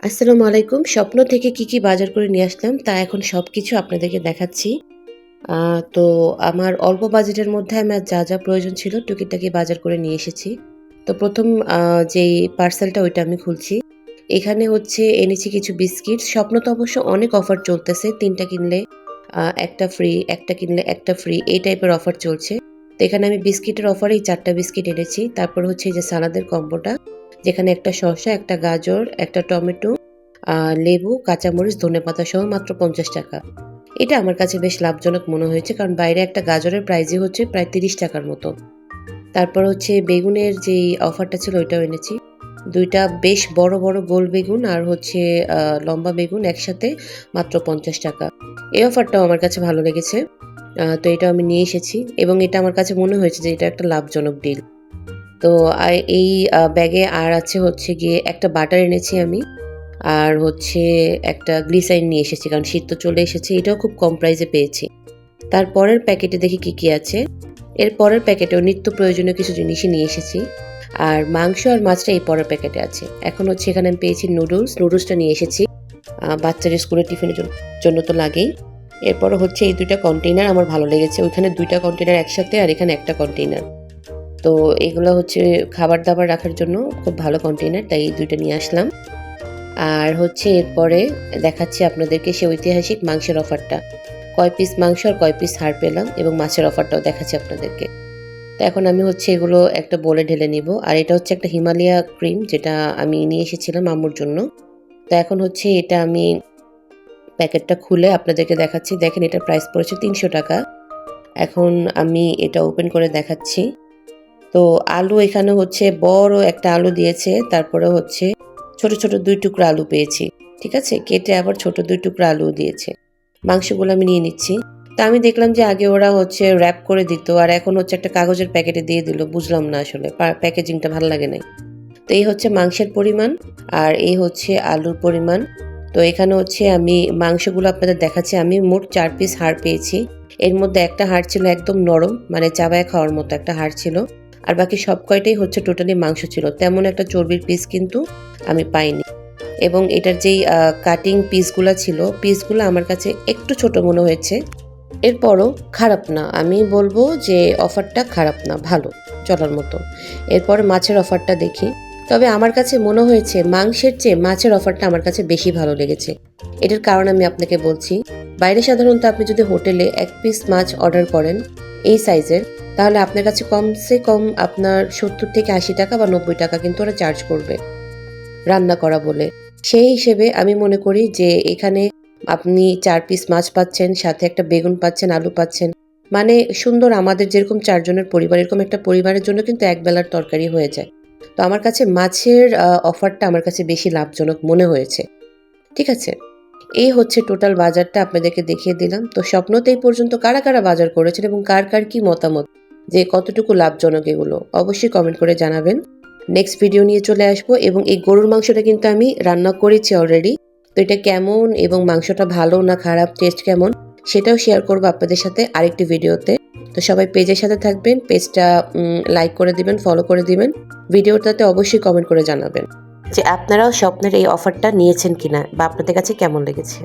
আসসালামু আলাইকুম। স্বপ্ন থেকে কি বাজার করে নিয়ে আসলাম তা এখন সবকিছু আপনাদেরকে দেখাচ্ছি। তো আমার অল্প বাজেটের মধ্যে আমার যা প্রয়োজন ছিল টুকিটাকি বাজার করে নিয়ে এসেছি। তো ১ম যেই পার্সেলটা ওইটা আমি খুলছি। এখানে হচ্ছে এনেছি কিছু বিস্কিট। স্বপ্নতে অবশ্য অনেক অফার চলতেছে। ৩ টা কিনলে ১ টা ফ্রি, ১ টা কিনলে ১ টা ফ্রি এই টাইপের অফার চলছে। তো এখানে আমি বিস্কিটের অফারেই ৪ টা বিস্কিট এনেছি। তারপর হচ্ছে এই যে সালাদের কম্বোটা যেখানে একটা শসা, একটা গাজর, একটা টমেটো, আ লেবু, কাঁচামরিচ, ধনেপাতা সহ মাত্র ৳৫০। এটা আমার কাছে বেশ লাভজনক মনে হয়েছে। কারণ বাইরে একটা গাজরের প্রাইসই হচ্ছে প্রায় ৳৩০ মতো। তারপর হচ্ছে বেগুনের যেই অফারটা ছিল ওইটাও এনেছি। ২ টা বেশ বড় গোল বেগুন আর হচ্ছে আ লম্বা বেগুন একসাথে মাত্র ৳৫০। এই অফারটাও আমার কাছে ভালো লেগেছে। তো এটাও আমি নিয়ে এসেছি এবং এটা আমার কাছে মনে হয়েছে যে এটা একটা লাভজনক ডিল। তো এই ব্যাগে আর আছে হচ্ছে গিয়ে একটা বাটার এনেছি আমি। আর হচ্ছে একটা গ্লিসারিন নিয়ে এসেছি কারণ শীত তো চলে এসেছে। এটাও খুব কম প্রাইসে পেয়েছি। তারপরের প্যাকেটে দেখি কি আছে। এর পরের প্যাকেটেও নিত্য প্রয়োজনীয় কিছু জিনিসই নিয়ে এসেছি। আর মাংস আর মাছটা এই পরের প্যাকেটে আছে। এখন হচ্ছে এখানে আমি পেয়েছি নুডলসটা নিয়ে এসেছি। বাচ্চাদের স্কুলের টিফিনের জন্য তো লাগেই। এরপরে হচ্ছে এই ২ টা কন্টেইনার আমার ভালো লেগেছে। ওইখানে ২ টা কন্টেইনার একসাথে আর এখানে একটা কন্টেইনার। তো এগুলো হচ্ছে খাবার-দাবার রাখার জন্য খুব ভালো কন্টেইনার তাই এই ২ টা নিয়ে আসলাম। আর হচ্ছে এরপরে দেখাচ্ছি আপনাদেরকে সেই ঐতিহাসিক মাংসের অফারটা। কয় পিস মাংস আর কয় পিস হাড় পেলাম এবং মাছের অফারটাও দেখাচ্ছি আপনাদেরকে। তো এখন আমি হচ্ছে এগুলো একটা বোলে ঢেলে নিব। আর এটা হচ্ছে একটা হিমালয়া ক্রিম যেটা আমি নিয়ে এসেছিলাম আম্মুর জন্য। তো এখন হচ্ছে এটা আমি প্যাকেটটা খুলে আপনাদেরকে দেখাচ্ছি। দেখেন এটার প্রাইস পড়েছে ৳৩০০। এখন আমি এটা ওপেন করে দেখাচ্ছি। তো আলু এখানে হচ্ছে বড় একটা আলু দিয়েছে। তারপরে হচ্ছে ছোট ২ টুকরা আলু পেয়েছি। ঠিক আছে? কেটে আবার ছোট ২ টুকরা আলুও দিয়েছে। মাংসগুলো আমি নিয়ে নিচ্ছি। তো আমি দেখলাম যে আগে ওরা হচ্ছে র‍্যাপ করে দিত আর এখন হচ্ছে একটা কাগজের প্যাকেটে দিয়ে দিল। বুঝলাম না আসলে। প্যাকেজিংটা ভাল লাগে নাই। তো এই হচ্ছে মাংসের পরিমাণ আর এই হচ্ছে আলুর পরিমাণ। তো এখানে হচ্ছে আমি মাংসগুলো আপনাদের দেখাচ্ছি। আমি মোট ৪ পিস হাড় পেয়েছি। এর মধ্যে একটা হাড় ছিল একদম নরম মানে চাবায় খাওয়ার মতো একটা হাড় ছিল। আর বাকি সব কয়টাই হচ্ছে টোটালি মাংস ছিল। তেমন একটা চর্বির পিস কিন্তু আমি পাইনি। এবং এটার যেই কাটিং পিসগুলা আমার কাছে একটু ছোট মনে হয়েছে। এরপরও খারাপ না। আমি বলব যে অফারটা খারাপ না, ভালো, চলার মতো। এরপরে মাছের অফারটা দেখি। তবে আমার কাছে মনে হয়েছে মাংসের চেয়ে মাছের অফারটা আমার কাছে বেশি ভালো লেগেছে। এটার কারণ আমি আপনাকে বলছি। বাইরে সাধারণত আপনি যদি হোটেলে ১ পিস মাছ অর্ডার করেন এই সাইজের, তাহলে আপনার কাছে কমসে কম আপনার ৳৭০-৮০ বা ৳৯০ কিন্তু ওরা চার্জ করবে, রান্না করা বলে। সেই হিসেবে আমি মনে করি যে এখানে আপনি ৪ পিস মাছ পাচ্ছেন, সাথে একটা বেগুন পাচ্ছেন, আলু পাচ্ছেন। মানে সুন্দর আমাদের যেরকম ৪ জনের পরিবার, এরকম একটা পরিবারের জন্য কিন্তু এক বেলার তরকারি হয়ে যায়। তো আমার কাছে মাছের অফারটা আমার কাছে বেশি লাভজনক মনে হয়েছে। ঠিক আছে? এই হচ্ছে টোটাল বাজারটা আপনাদেরকে দেখিয়ে দিলাম। তো স্বপ্নতে এই পর্যন্ত কারা বাজার করেছেন এবং কার কি মতামত যে কতটুকু লাভজনক এগুলো? অবশ্যই কমেন্ট করে জানাবেন। নেক্সট ভিডিও নিয়ে চলে আসবো এবং এই গরুর মাংসটা কিন্তু আমি রান্না করেছি অলরেডি। তো এটা কেমন এবং মাংসটা ভালো না খারাপ, টেস্ট কেমন সেটাও শেয়ার করব আপনাদের সাথে আরেকটি ভিডিওতে। তো সবাই পেজের সাথে থাকবেন। পেজটা লাইক করে দিবেন, ফলো করে দিবেন। ভিডিওটাতে অবশ্যই কমেন্ট করে জানাবেন যে আপনারাও স্বপ্নের এই অফারটা নিয়েছেন কিনা বা আপনাদের কাছে কেমন লেগেছে।